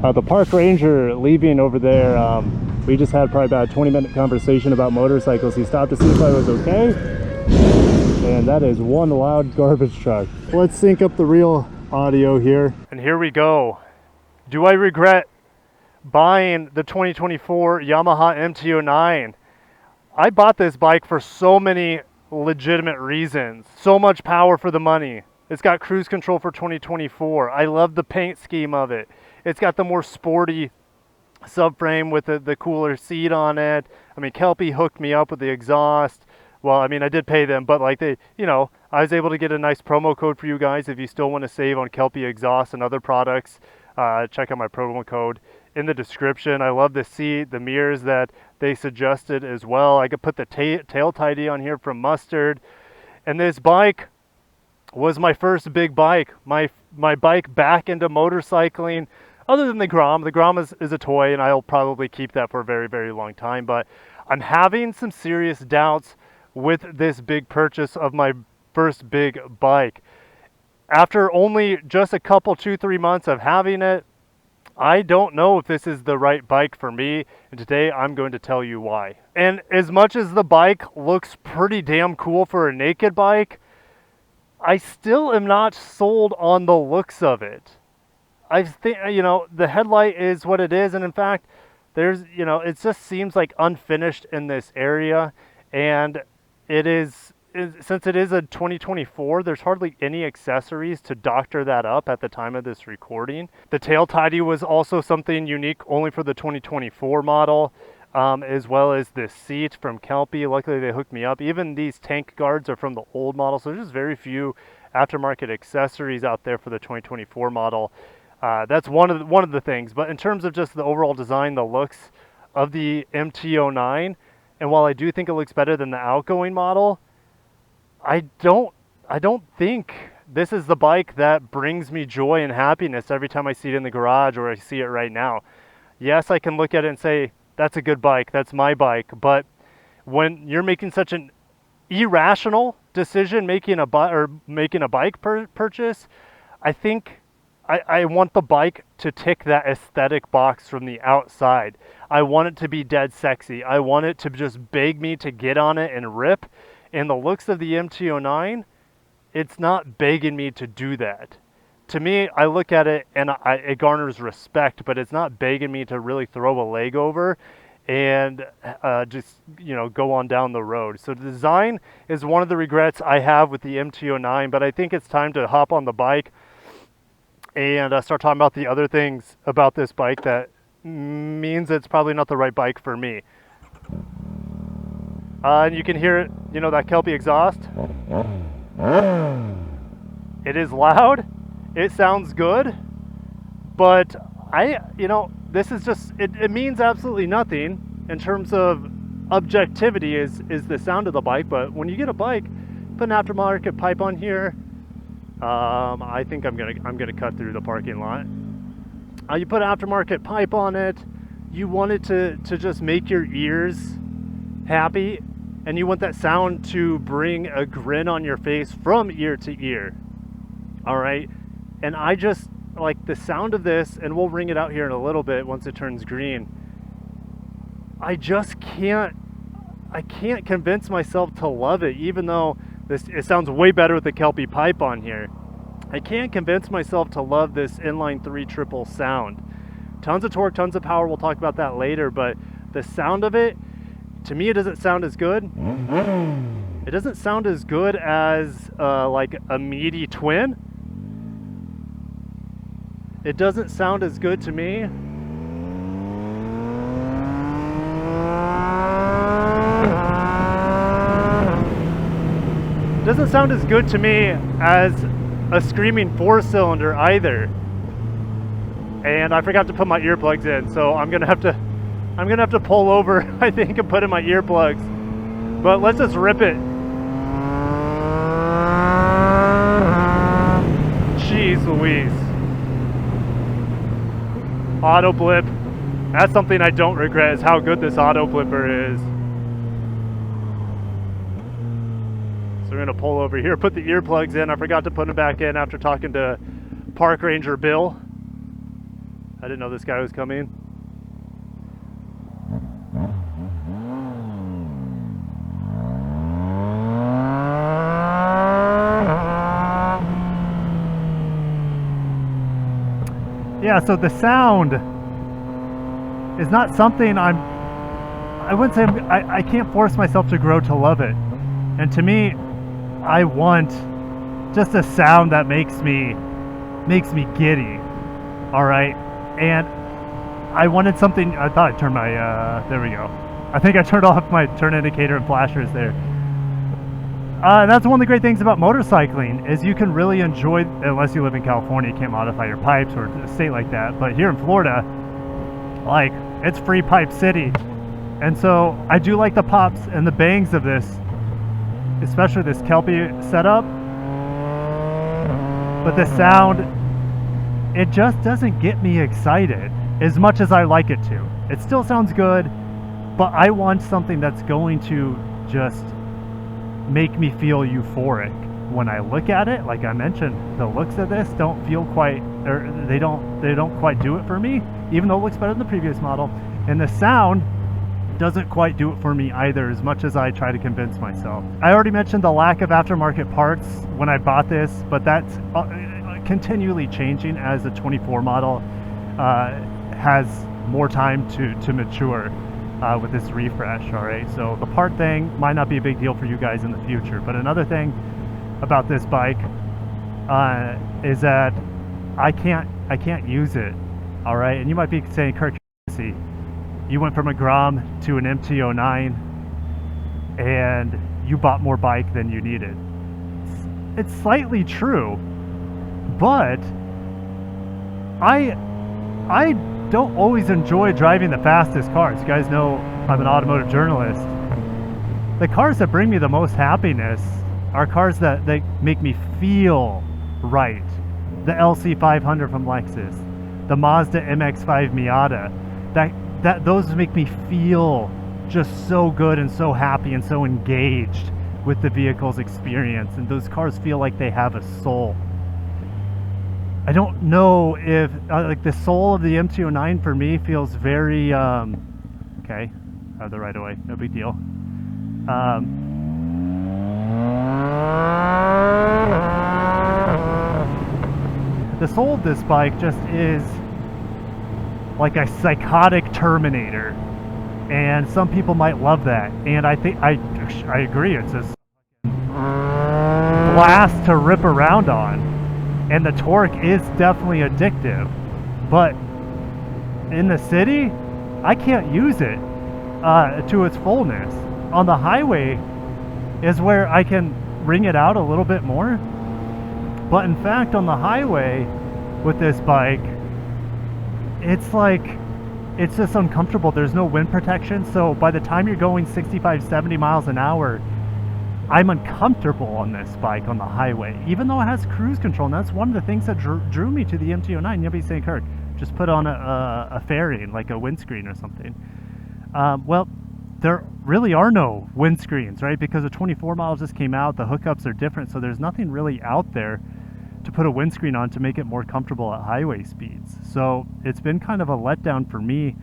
The park ranger leaving over there, we just had probably about a 20-minute conversation about motorcycles. He stopped to see if I was okay, and that is one loud garbage truck. Let's sync up the real audio here. And here we go. Do I regret buying the 2024 Yamaha MT09? I bought this bike for so many legitimate reasons. So much power for the money. It's got cruise control for 2024. I love the paint scheme of it. It's got the more sporty subframe with the cooler seat on it. I mean, Kelpie hooked me up with the exhaust. Well, I mean, I did pay them, but like I was able to get a nice promo code for you guys if you still want to save on Kelpie exhaust and other products. Check out my promo code in the description. I love the seat, the mirrors that they suggested as well. I could put the tail tidy on here from Mustard. And this bike was my first big bike, my bike back into motorcycling. Other than the Grom. The Grom is a toy, and I'll probably keep that for a very, very long time. But I'm having some serious doubts with this big purchase of my first big bike. After only just a couple, 2-3 months of having it, I don't know if this is the right bike for me. And today I'm going to tell you why. And as much as the bike looks pretty damn cool for a naked bike, I still am not sold on the looks of it. I think, the headlight is what it is, and in fact, there's, it just seems like unfinished in this area, and since it is a 2024, there's hardly any accessories to doctor that up at the time of this recording. The tail tidy was also something unique only for the 2024 model, as well as this seat from Kelpie. Luckily, they hooked me up. Even these tank guards are from the old model, so there's just very few aftermarket accessories out there for the 2024 model. That's one of the things. But in terms of just the overall design, the looks of the MT09, and while I do think it looks better than the outgoing model, I don't think this is the bike that brings me joy and happiness every time I see it in the garage or I see it right now. Yes, I can look at it and say, that's a good bike, that's my bike, but when you're making such an irrational decision making a bike purchase, I think I want the bike to tick that aesthetic box from the outside. I want it to be dead sexy. I want it to just beg me to get on it and rip. And the looks of the MT09, it's not begging me to do that. To me, I look at it and it garners respect, but it's not begging me to really throw a leg over and just go on down the road. So the design is one of the regrets I have with the MT09, but I think it's time to hop on the bike and start talking about the other things about this bike that means it's probably not the right bike for me. And you can hear it, that Kelpie exhaust. It is loud. It sounds good. But this is just, it means absolutely nothing in terms of objectivity is the sound of the bike. But when you get a bike, put an aftermarket pipe on here. I think I'm gonna cut through the parking lot. You put an aftermarket pipe on it. You want it to just make your ears happy, and you want that sound to bring a grin on your face from ear to ear. All right, and I just like the sound of this, and we'll ring it out here in a little bit once it turns green. I can't convince myself to love it, even though it sounds way better with the Kelpie pipe on here. I can't convince myself to love this inline 3 triple sound. Tons of torque, tons of power. We'll talk about that later, but the sound of it, to me, it doesn't sound as good. It doesn't sound as good as like a meaty twin. It doesn't sound as good to me. It doesn't sound as good to me as a screaming 4-cylinder either. And I forgot to put my earplugs in, so I'm gonna have to pull over, I think, and put in my earplugs. But let's just rip it. Jeez Louise. Auto blip. That's something I don't regret, is how good this auto blipper is. So we're gonna pull over here, put the earplugs in. I forgot to put them back in after talking to Park Ranger Bill. I didn't know this guy was coming. Yeah, so the sound is not something I wouldn't say I can't force myself to grow to love it. And to me, I want just a sound that makes me giddy. All right. And I wanted something. I thought I turned my there we go. I think I turned off my turn indicator and flashers there. That's one of the great things about motorcycling is you can really enjoy, unless you live in California, you can't modify your pipes or a state like that. But here in Florida, like, it's free pipe city. And so I do like the pops and the bangs of this, especially this Kelpie setup. But the sound, it just doesn't get me excited as much as I like it to. It still sounds good, but I want something that's going to just make me feel euphoric when I look at it. Like I mentioned, the looks of this don't feel quite, or they don't quite do it for me, even though it looks better than the previous model. And the sound doesn't quite do it for me either, as much as I try to convince myself. I already mentioned the lack of aftermarket parts when I bought this, but that's continually changing as the 24 model has more time to mature. With this refresh. All right, so the part thing might not be a big deal for you guys in the future, but another thing about this bike is that I can't use it. All right, and you might be saying, Kirk, you went from a Grom to an MT09 and you bought more bike than you needed. It's slightly true, but I don't always enjoy driving the fastest cars. You guys know I'm an automotive journalist. The cars that bring me the most happiness are cars that make me feel right. The LC500 from Lexus, the Mazda MX-5 Miata, those make me feel just so good and so happy and so engaged with the vehicle's experience, and those cars feel like they have a soul. I don't know if like the soul of the MT09 for me feels very okay, out of the right of way, no big deal. The soul of this bike just is like a psychotic Terminator, and some people might love that, and I think I agree. It's a blast to rip around on. And the torque is definitely addictive, but in the city, I can't use it to its fullness. On the highway is where I can wring it out a little bit more. But in fact, on the highway with this bike, it's like, it's just uncomfortable. There's no wind protection. So by the time you're going 65, 70 miles an hour, I'm uncomfortable on this bike on the highway, even though it has cruise control. And that's one of the things that drew me to the MT09. You'll be saying, Kirk, just put on a fairing, like a windscreen or something. Well, there really are no windscreens, right? Because the 24 models just came out, the hookups are different, so there's nothing really out there to put a windscreen on to make it more comfortable at highway speeds. So it's been kind of a letdown for me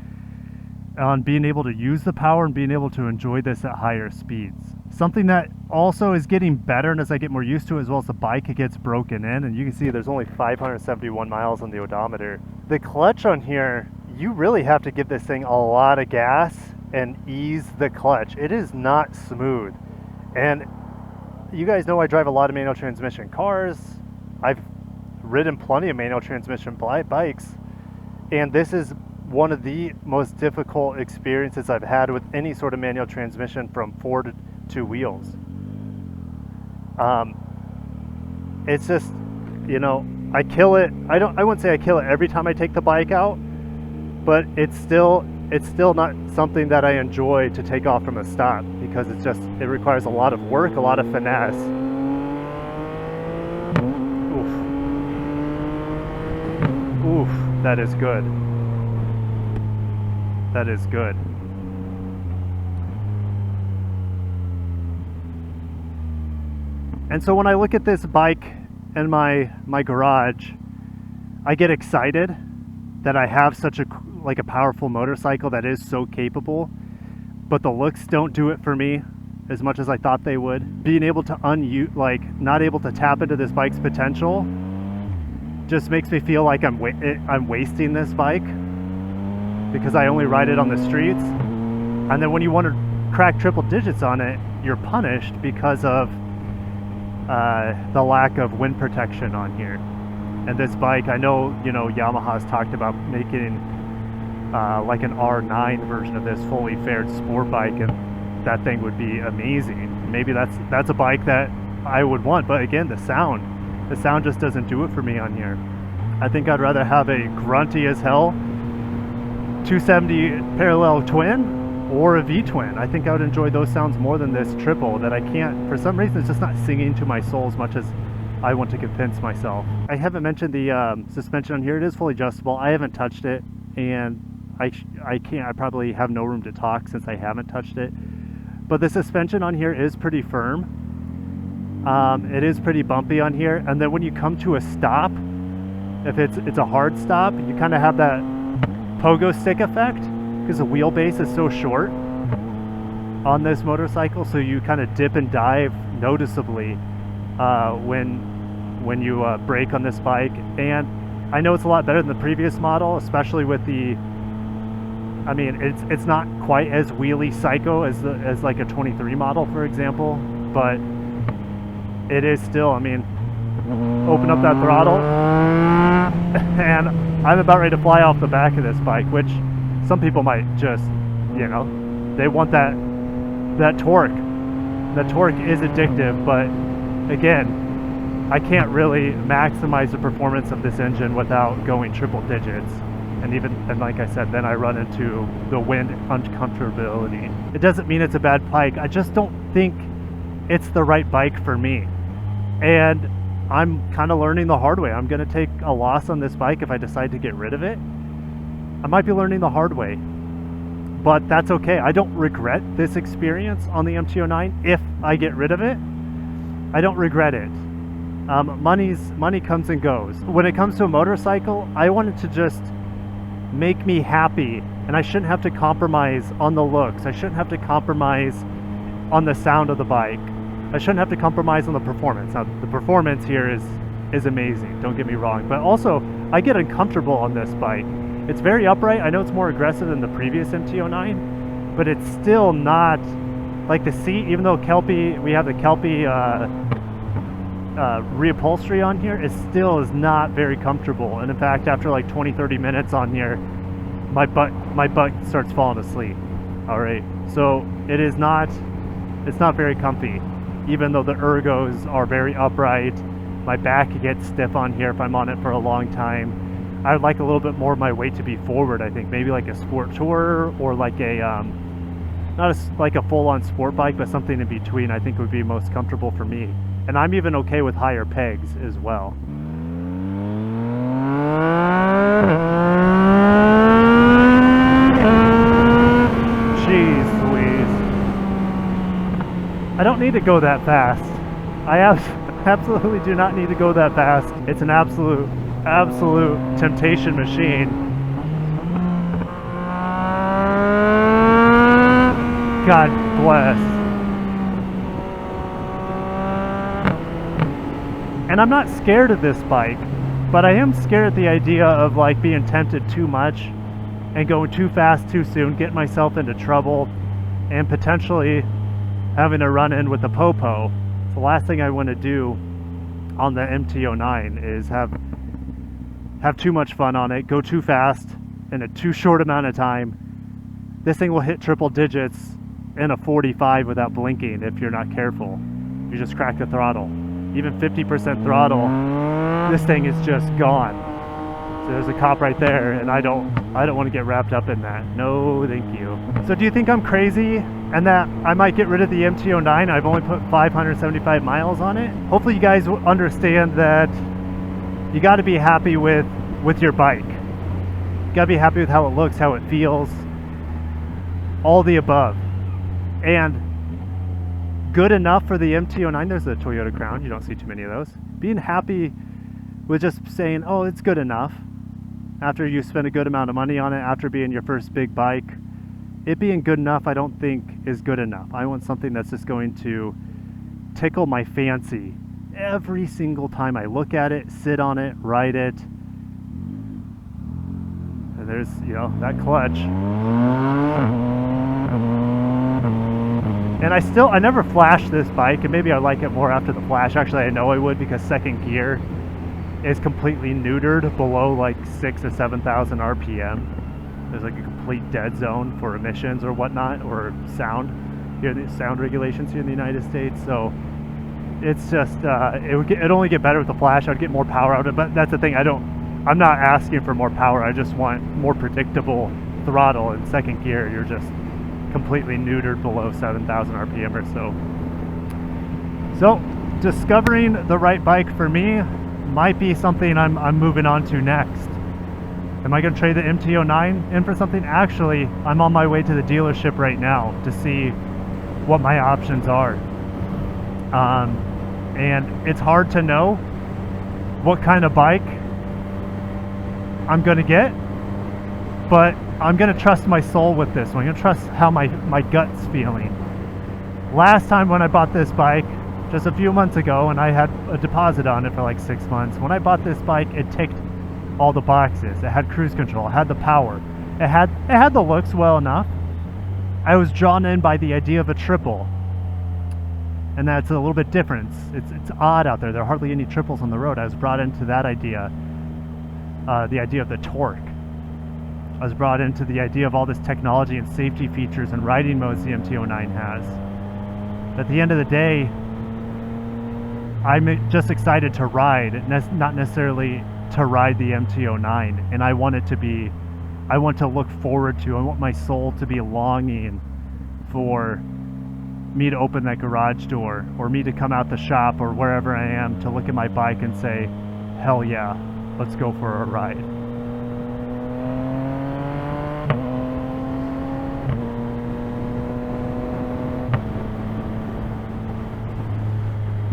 on being able to use the power and being able to enjoy this at higher speeds. Something that also is getting better, and as I get more used to it, as well as the bike, it gets broken in, and you can see there's only 571 miles on the odometer. The clutch on here, you really have to give this thing a lot of gas and ease the clutch. It is not smooth. And you guys know I drive a lot of manual transmission cars. I've ridden plenty of manual transmission bikes, and this is one of the most difficult experiences I've had with any sort of manual transmission from 4 to 2 wheels. It's just, you know, I kill it. I wouldn't say I kill it every time I take the bike out, but it's still not something that I enjoy to take off from a stop, because it requires a lot of work, a lot of finesse. Oof, that is good. That is good. And so when I look at this bike in my garage, I get excited that I have such a powerful motorcycle that is so capable, but the looks don't do it for me as much as I thought they would. Being able to not able to tap into this bike's potential just makes me feel like I'm wasting this bike because I only ride it on the streets. And then when you want to crack triple digits on it, you're punished because of the lack of wind protection on here. And this bike, I know, you know, Yamaha's talked about making like an R9 version of this fully fared sport bike, and that thing would be amazing. Maybe that's a bike that I would want, but again, the sound just doesn't do it for me on here. I think I'd rather have a grunty as hell 270 parallel twin or a V-twin. I think I would enjoy those sounds more than this triple that I can't, for some reason, it's just not singing to my soul as much as I want to convince myself. I haven't mentioned the suspension on here. It is fully adjustable. I haven't touched it, and I probably have no room to talk since I haven't touched it. But the suspension on here is pretty firm. It is pretty bumpy on here, and then when you come to a stop, if it's a hard stop, you kind of have that pogo stick effect because the wheelbase is so short on this motorcycle, so you kind of dip and dive noticeably when you brake on this bike. And I know it's a lot better than the previous model, especially with the, I mean, it's not quite as wheelie psycho as like a 23 model, for example, but it is still, I mean, open up that throttle and I'm about ready to fly off the back of this bike, which some people might just, you know, they want that torque. The torque is addictive, but again, I can't really maximize the performance of this engine without going triple digits. And like I said, then I run into the wind uncomfortability. It doesn't mean it's a bad bike. I just don't think it's the right bike for me. And I'm kind of learning the hard way. I'm going to take a loss on this bike if I decide to get rid of it. I might be learning the hard way, but that's okay. I don't regret this experience on the MT09 if I get rid of it. I don't regret it. Money comes and goes. When it comes to a motorcycle, I want it to just make me happy, and I shouldn't have to compromise on the looks. I shouldn't have to compromise on the sound of the bike. I shouldn't have to compromise on the performance. Now, the performance here is amazing, don't get me wrong, but also I get uncomfortable on this bike. It's very upright. I know it's more aggressive than the previous MT09, but it's still not like the seat, even though we have the Kelpie reupholstery on here, it still is not very comfortable. And in fact, after like 20-30 minutes on here, my butt starts falling asleep. All right, so it's not very comfy, even though the ergos are very upright. My back gets stiff on here if I'm on it for a long time. I would like a little bit more of my weight to be forward. I think maybe like a sport tourer, or like a not like a full-on sport bike, but something in between I think would be most comfortable for me. And I'm even okay with higher pegs as well. Jeez Louise. I don't need to go that fast. I absolutely do not need to go that fast. It's an absolute temptation machine. God bless. And I'm not scared of this bike, but I am scared at the idea of like being tempted too much and going too fast too soon, getting myself into trouble, and potentially having a run-in with the popo. The last thing I want to do on the MT09 is have too much fun on it, go too fast in a too short amount of time. This thing will hit triple digits in a 45 without blinking if you're not careful. You just crack the throttle. Even 50% throttle, this thing is just gone. So there's a cop right there, and I don't want to get wrapped up in that. No, thank you. So do you think I'm crazy and that I might get rid of the MT09? I've only put 575 miles on it. Hopefully you guys understand that you got to be happy with your bike. You got to be happy with how it looks, how it feels, all the above. And good enough for the MT09. There's the Toyota Crown. You don't see too many of those. Being happy with just saying, oh, it's good enough. after you spend a good amount of money on it, after being your first big bike, it being good enough I don't think is good enough. I want something that's just going to tickle my fancy every single time I look at it, sit on it, ride it. And there's, you know, that clutch. And I never flashed this bike, and maybe I like it more after the flash. Actually, I know I would, because second gear is completely neutered below like 6,000 or 7,000 RPM. There's like a complete dead zone for emissions or whatnot, or sound. Here, the sound regulations here in the United States. So it's just it'd only get better with the flash. I'd get more power out of it, but that's the thing. I'm not asking for more power. I just want more predictable throttle. In second gear, you're just completely neutered below 7,000 RPM or so. So discovering the right bike for me might be something I'm moving on to next. Am I going to trade the MT09 in for something? Actually, I'm on my way to the dealership right now to see what my options are. And it's hard to know what kind of bike I'm going to get, but I'm going to trust my soul with this one. I'm going to trust how my gut's feeling. Last time when I bought this bike, just a few months ago, and I had a deposit on it for like 6 months, when I bought this bike, it ticked all the boxes. It had cruise control, it had the power, it had the looks well enough. I was drawn in by the idea of a triple, and that's a little bit different. It's odd out there. There are hardly any triples on the road. I was brought into that idea, the idea of the torque. I was brought into the idea of all this technology and safety features and riding modes the MT09 has. At the end of the day, I'm just excited to ride, not necessarily to ride the MT09. And I want to look forward to, I want my soul to be longing for me to open that garage door, or me to come out the shop or wherever I am to look at my bike and say, hell yeah, let's go for a ride.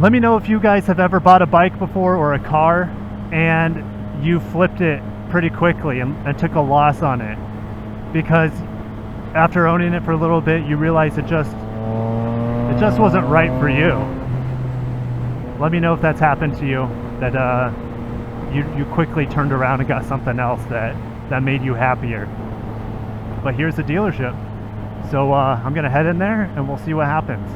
Let me know if you guys have ever bought a bike before, or a car, and you flipped it pretty quickly and took a loss on it because after owning it for a little bit you realize it just wasn't right for you. Let me know if that's happened to you, that you quickly turned around and got something else that made you happier. But here's the dealership, so I'm gonna head in there and we'll see what happens.